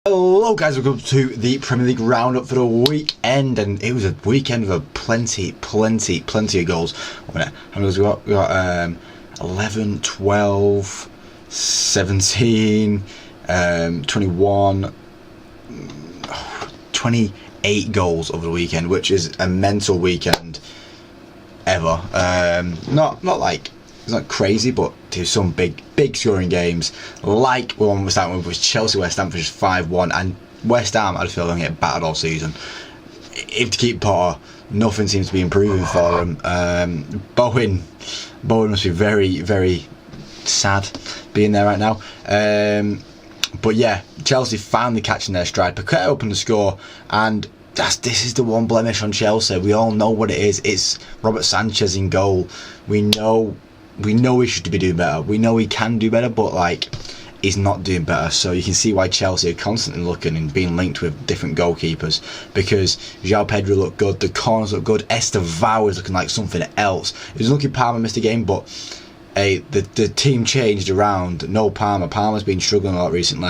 Hello guys, welcome to the Premier League roundup for the weekend, and it was a weekend of plenty of goals. How many goals we got? We got 11, 12, 17, 21, 28 goals over the weekend, which is a mental weekend ever. Not like, it's not crazy, but there's some big scoring games, like the one we're starting with was Chelsea West Ham, which is 5-1, and West Ham, I feel, are going to get battered all season. If to keep Potter, nothing seems to be improving for him. Bowen must be very sad being there right now. But yeah, Chelsea finally catching their stride. Paqueta opened the score, and this is the one blemish on Chelsea. We all know what it is. It's Robert Sanchez in goal. We know he should be doing better. We know he can do better, but like, he's not doing better. So you can see why Chelsea are constantly looking and being linked with different goalkeepers, because João Pedro looked good, the corners look good, Estevao is looking like something else. It was lucky Palmer missed a game, but the team changed around. No Palmer. Palmer's been struggling a lot recently.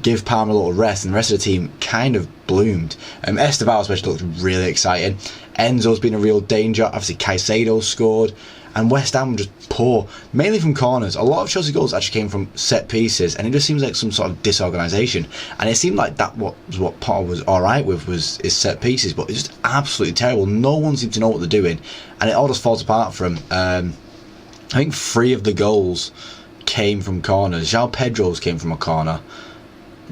Give Palmer a little rest, and the rest of the team kind of bloomed. Estevao especially looked really exciting. Enzo's been a real danger. Obviously Caicedo scored. And West Ham were just poor, mainly from corners. A lot of Chelsea goals actually came from set pieces, and it just seems like some sort of disorganisation. And it seemed like that was what Potter was alright with, was his set pieces, but it's just absolutely terrible. No one seemed to know what they're doing, and it all just falls apart from I think 3 of the goals came from corners. João Pedro's came from a corner,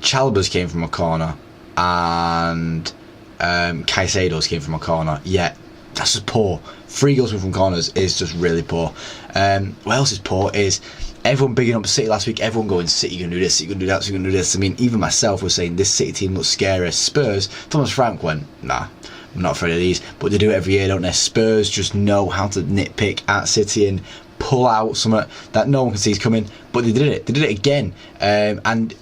Chalobah's came from a corner, and Caicedo's came from a corner. Yeah, that's just poor. 3 goals from corners is just really poor. What else is poor is everyone bigging up City last week. Everyone going, City going to do this, City going to do that, City going to do this. I mean, even myself was saying this City team looks scary. Spurs, Thomas Frank went, nah, I'm not afraid of these. But they do it every year, don't they? Spurs just know how to nitpick at City and pull out something that no one can see is coming. But they did it. They did it again. And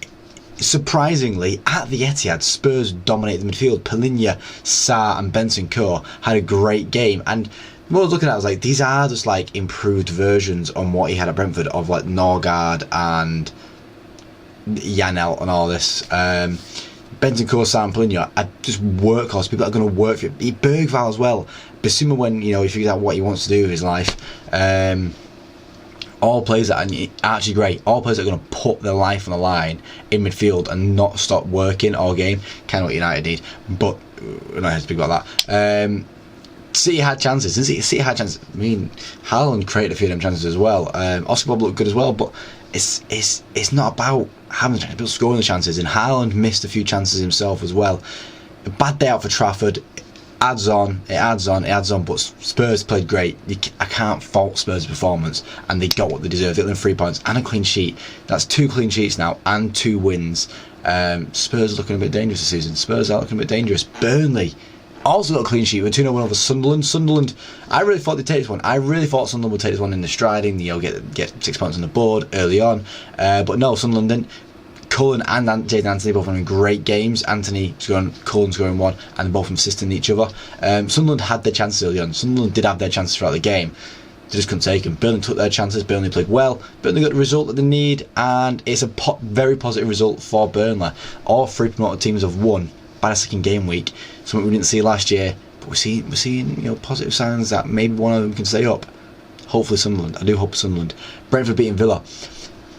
surprisingly, at the Etihad, Spurs dominated the midfield. Palinha, Sarr and Bentancur had a great game, and what I was looking at, I was like, these are just like improved versions on what he had at Brentford, of like Norgard and Janelt and all this. Bentancur, Sarr and Palinha are just workhorse. People are going to work for you. Bergval as well. Basuma, when he figures out what he wants to do with his life. All players that are actually great. All players that are going to put their life on the line in midfield and not stop working all game. Kind of what United need, but we're not here to speak about that. City had chances. City had chances. I mean, Haaland created a few of them chances as well. Oscar Bob looked good as well, but it's not about having the chances, but scoring the chances. And Haaland missed a few chances himself as well. A bad day out for Trafford. It adds on, but Spurs played great. I can't fault Spurs' performance, and they got what they deserved. They got them 3 points and a clean sheet. That's 2 clean sheets now and 2 wins. Spurs are looking a bit dangerous this season. Spurs are looking a bit dangerous. Burnley also got a clean sheet with 2-0 win over Sunderland. Sunderland, I really thought they'd take this one. I really thought Sunderland would take this one in the striding, get 6 points on the board early on. But no, Sunderland didn't. Cullen and Jadon Anthony both having great games. Anthony scoring, Cullen scoring 1, and both assisting each other. Sunderland had their chances early on. Sunderland did have their chances throughout the game. They just couldn't take them. Burnley took their chances. Burnley played well. Burnley got the result that they need, and it's a very positive result for Burnley. All 3 promoted teams have won by the second game week, something we didn't see last year. But we're seeing positive signs that maybe one of them can stay up. Hopefully Sunderland. I do hope Sunderland. Brentford beating Villa.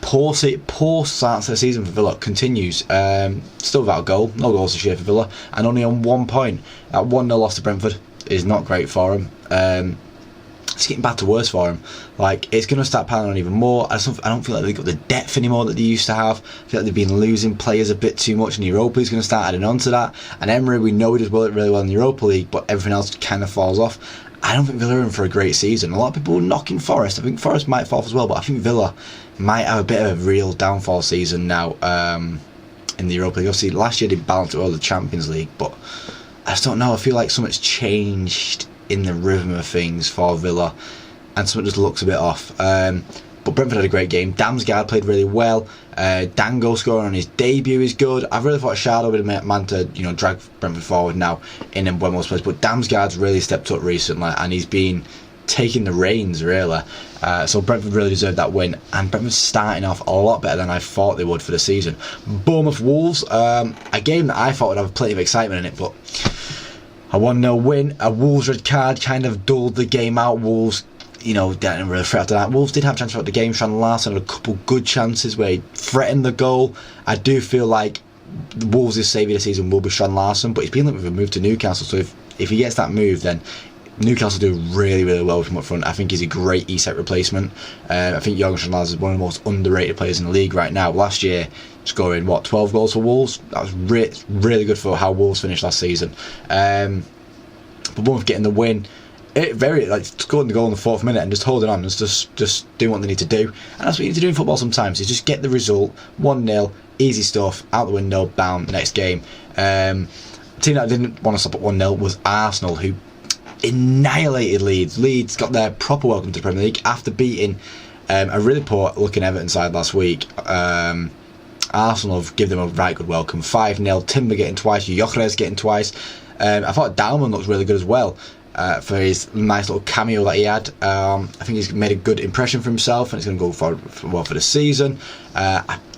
Poor start to the season for Villa continues. Still without a goal. No goals this year for Villa, and only on 1 point. That 1-0 loss to Brentford is not great for him. It's getting bad to worse for him. Like, it's going to start piling on even more. I don't feel like they've got the depth anymore that they used to have. I feel like they've been losing players a bit too much, and Europa League's going to start adding on to that. And Emery, we know he does really well in the Europa League, but everything else kind of falls off. I don't think Villa are in for a great season. A lot of people are knocking Forest. I think Forest might fall off as well, but I think Villa might have a bit of a real downfall season now in the Europa League. Obviously, last year they balanced it all the Champions League, but I just don't know. I feel like something's changed in the rhythm of things for Villa, and something just looks a bit off. But Brentford had a great game. Damsgaard played really well. Dango scoring on his debut is good. I really thought Shadow would have meant to, drag Brentford forward now in Mbeumo's place, but Damsgaard's really stepped up recently, and he's been taking the reins, really. So Brentford really deserved that win, and Brentford starting off a lot better than I thought they would for the season. Bournemouth Wolves, a game that I thought would have plenty of excitement in it, but a 1-0 win, a Wolves red card kind of dulled the game out. Wolves, didn't really threat after that. Wolves did have chances throughout the game. Sean Larson had a couple good chances where he threatened the goal. I do feel like the Wolves' saviour this season will be Sean Larson, but he's been linked with a move to Newcastle, so if he gets that move, then Newcastle do really, really well from up front. I think he's a great Isak replacement. I think Jorgen Sean Larson is one of the most underrated players in the league right now. Last year, scoring 12 goals for Wolves. That was really good for how Wolves finished last season. But Bournemouth getting the win, scoring the goal in the 4th minute and just holding on and just doing what they need to do. And that's what you need to do in football sometimes, is just get the result. 1-0, easy stuff, out the window, bam, next game. The team that didn't want to stop at 1-0 was Arsenal, who annihilated Leeds. Leeds got their proper welcome to the Premier League after beating a really poor looking Everton side last week. Arsenal have given them a right good welcome. 5-0, Timber getting twice, Gyökeres getting twice. I thought Dalman looked really good as well for his nice little cameo that he had. I think he's made a good impression for himself, and it's going to go for the season.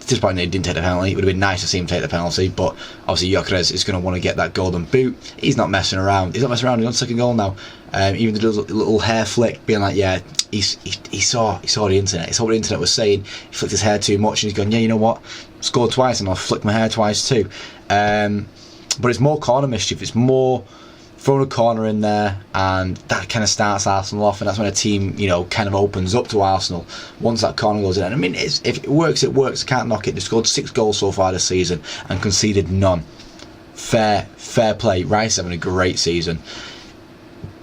Disappointing he didn't take the penalty. It would have been nice to see him take the penalty, but obviously Gyökeres is going to want to get that golden boot. He's not messing around. He's on second goal now. Even the little hair flick, being like, yeah, he saw the internet. He saw what the internet was saying. He flicked his hair too much, and he's gone, yeah, you know what? Scored twice, and I'll flick my hair twice too. But it's more corner mischief. It's more throwing a corner in there, and that kind of starts Arsenal off, and that's when a team, kind of opens up to Arsenal once that corner goes in. And I mean, if it works, it works. I can't knock it. They've scored 6 goals so far this season and conceded none. Fair play. Rice having a great season.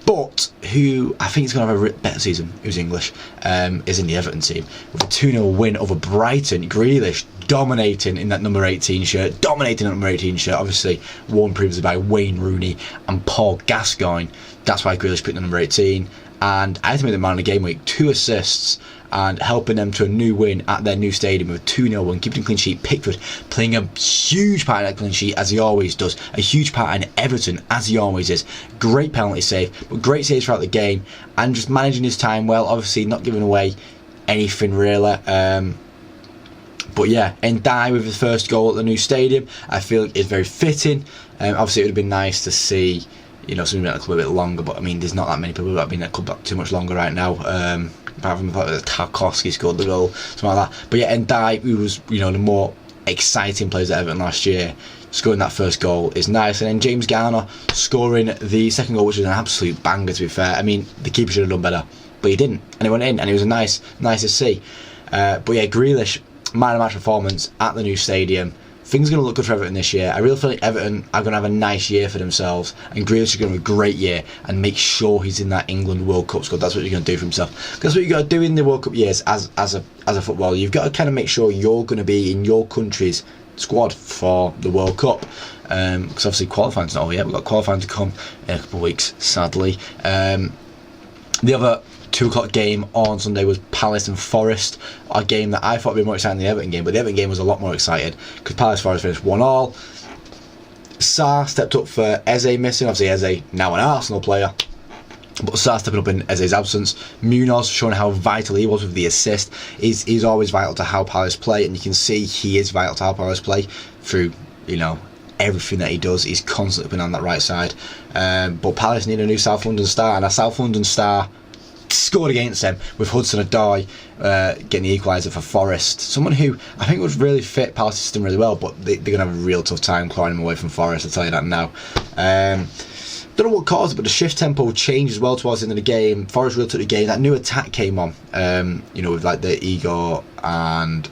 But who I think is going to have a better season, who's English, is in the Everton team. With a 2-0 win over Brighton. Grealish dominating in that number 18 shirt. Obviously worn previously by Wayne Rooney and Paul Gascoigne. That's why Grealish picked the number 18. And I had to make the man of the game week. 2 assists and helping them to a new win at their new stadium with a 2-0 win, keeping a clean sheet. Pickford playing a huge part in that clean sheet, as he always does. A huge part in Everton, as he always is. Great penalty save, but great saves throughout the game, and just managing his time well. Obviously not giving away anything really. But yeah, Ndiaye with his first goal at the new stadium, I feel is very fitting. Obviously it would have been nice to see, something at the club a bit longer, but I mean, there's not that many people that have been at the club too much longer right now. Apart from the fact that Tarkowski scored the goal, something like that. But yeah, Ndiaye, who was the more exciting players at Everton last year, scoring that first goal is nice. And then James Garner scoring the second goal, which was an absolute banger, to be fair. I mean, the keeper should have done better, but he didn't, and he went in, and it was nice to see. But yeah, Grealish, man of match performance at the new stadium. Things are going to look good for Everton this year. I really feel like Everton are going to have a nice year for themselves, and Grealish is going to have a great year and make sure he's in that England World Cup squad. That's what you're going to do for himself. Because that's what you've got to do in the World Cup years as a footballer. You've got to kind of make sure you're going to be in your country's squad for the World Cup. Because obviously qualifying's not over yet. We've got qualifying to come in a couple of weeks, sadly. The other 2:00 game on Sunday was Palace and Forest, a game that I thought would be more exciting than the Everton game, but the Everton game was a lot more exciting because Palace Forest finished 1-1. Sarr stepped up for Eze missing. Obviously Eze now an Arsenal player, but Sarr stepping up in Eze's absence. Munoz showing how vital he was with the assist. He's always vital to how Palace play, and you can see he is vital to how Palace play through everything that he does. He's constantly been on that right side. But Palace need a new South London star, and a South London star scored against them with Hudson-Odoi getting the equaliser for Forest. Someone who I think would really fit Palace system really well, but they're going to have a real tough time clawing him away from Forest, I'll tell you that now. Don't know what caused it, but the shift tempo changed as well towards the end of the game. Forest really took the game. That new attack came on, with like the Igor and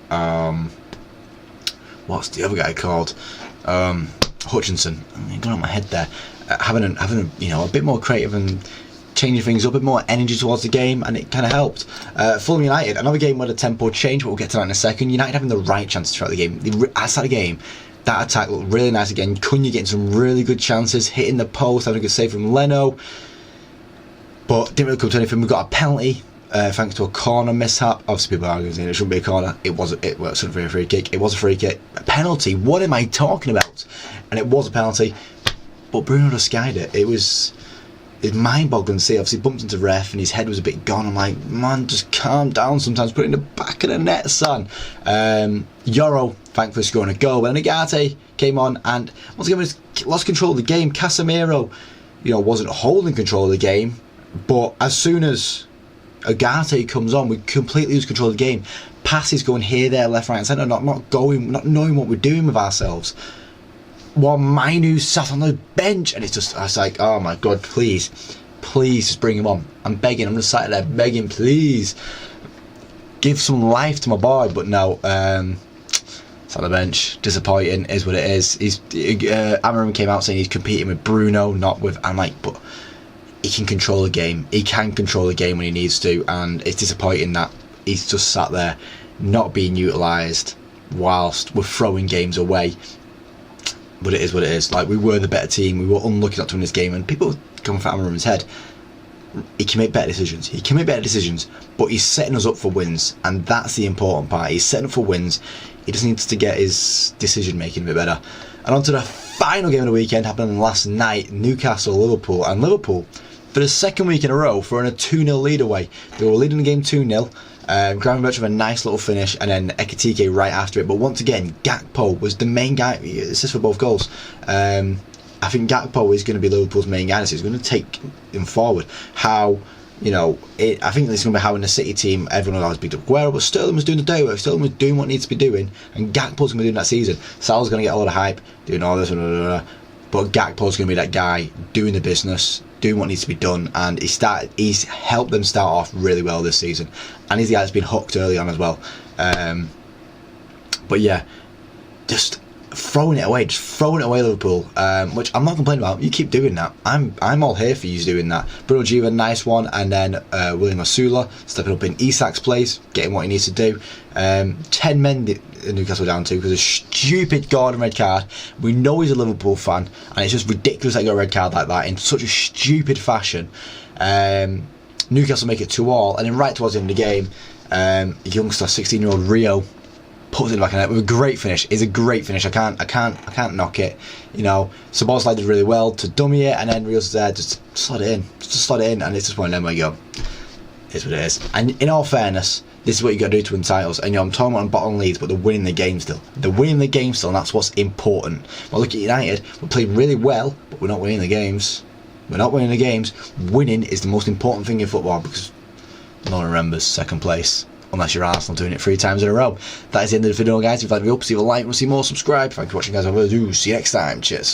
what's the other guy called? Hutchinson. I'm going on my head there. Having a bit more creative and changing things up, a bit more energy towards the game, and it kind of helped. Fulham United, another game where the tempo changed, but we'll get to that in a second. United having the right chances throughout the game. Outside the game, that attack looked really nice again. Cunha getting some really good chances, hitting the post, having a good save from Leno, but didn't really come to anything. We got a penalty thanks to a corner mishap. Obviously people are arguing it shouldn't be a corner. It wasn't a free kick. It was a free kick. A penalty, what am I talking about? And it was a penalty, but Bruno just skied it. It was it's mind-boggling to see. Obviously, he bumped into ref and his head was a bit gone. I'm like, man, just calm down sometimes. Put it in the back of the net, son. Yoro, thankfully, scoring a goal. But then Agate came on and once again, lost control of the game. Casemiro, wasn't holding control of the game. But as soon as Agate comes on, we completely lose control of the game. Passes going here, there, left, right, and centre, not knowing what we're doing with ourselves. While Mainu sat on the bench, and I was like, oh my god, please just bring him on. I'm begging, I'm just sat there begging, please give some life to my boy. But no, it's on the bench. Disappointing, is what it is. Amarim came out saying he's competing with Bruno, not with. I'm like, but he can control the game. He can control the game when he needs to, and it's disappointing that he's just sat there not being utilised whilst we're throwing games away. But it is what it is. Like, we were the better team. We were unlucky not to win this game, and people come for Amarim's head. He can make better decisions. But he's setting us up for wins, and that's the important part. He's setting up for wins. He just needs to get his decision making a bit better. And on to the final game of the weekend, happening last night, Newcastle-Liverpool. And Liverpool, for the second week in a row, throwing a 2-0 lead away. They were leading the game 2-0. Gravenberch with a nice little finish, and then Ekitike right after it. But once again, Gakpo was the main guy. He assists for both goals. I think Gakpo is going to be Liverpool's main guy. So he's going to take him forward. I think this is going to be how in the City team everyone always beat up Aguero, but Sterling was doing the day work. Sterling was doing what needs to be doing, and Gakpo's going to be doing that season. Salah's going to get a lot of hype, doing all this, but Gakpo's going to be that guy doing the business, doing what needs to be done, and he's helped them start off really well this season, and he's the guy that's been hooked early on as well. But yeah, just throwing it away, Liverpool, which I'm not complaining about. You keep doing that. I'm all here for you doing that. Bruno Giva, nice one, and then William Asula stepping up in Isak's place, getting what he needs to do. 10 men Newcastle down to because of a stupid Gordon red card. We know he's a Liverpool fan, and it's just ridiculous that he got a red card like that in such a stupid fashion. Newcastle make it 2-2, and then right towards the end of the game, youngster 16-year-old Rio puts it in the back of the net with a great finish. It's a great finish. I can't knock it. Szoboszlai did really well to dummy it, and then Rio's there just slot it in, and it's just one of them where you go, it's what it is. And in all fairness, this is what you got to do to win titles. And I'm talking about bottom leads, but they're winning the game still. And that's what's important. Well, look at United. We're playing really well, but we're not winning the games. Winning is the most important thing in football, because no one remembers second place unless you're Arsenal doing it 3 times in a row. That is the end of the video, guys. If you like the video, see a like, want to see more, subscribe. Thank you for watching, guys. I will do. See you next time. Cheers.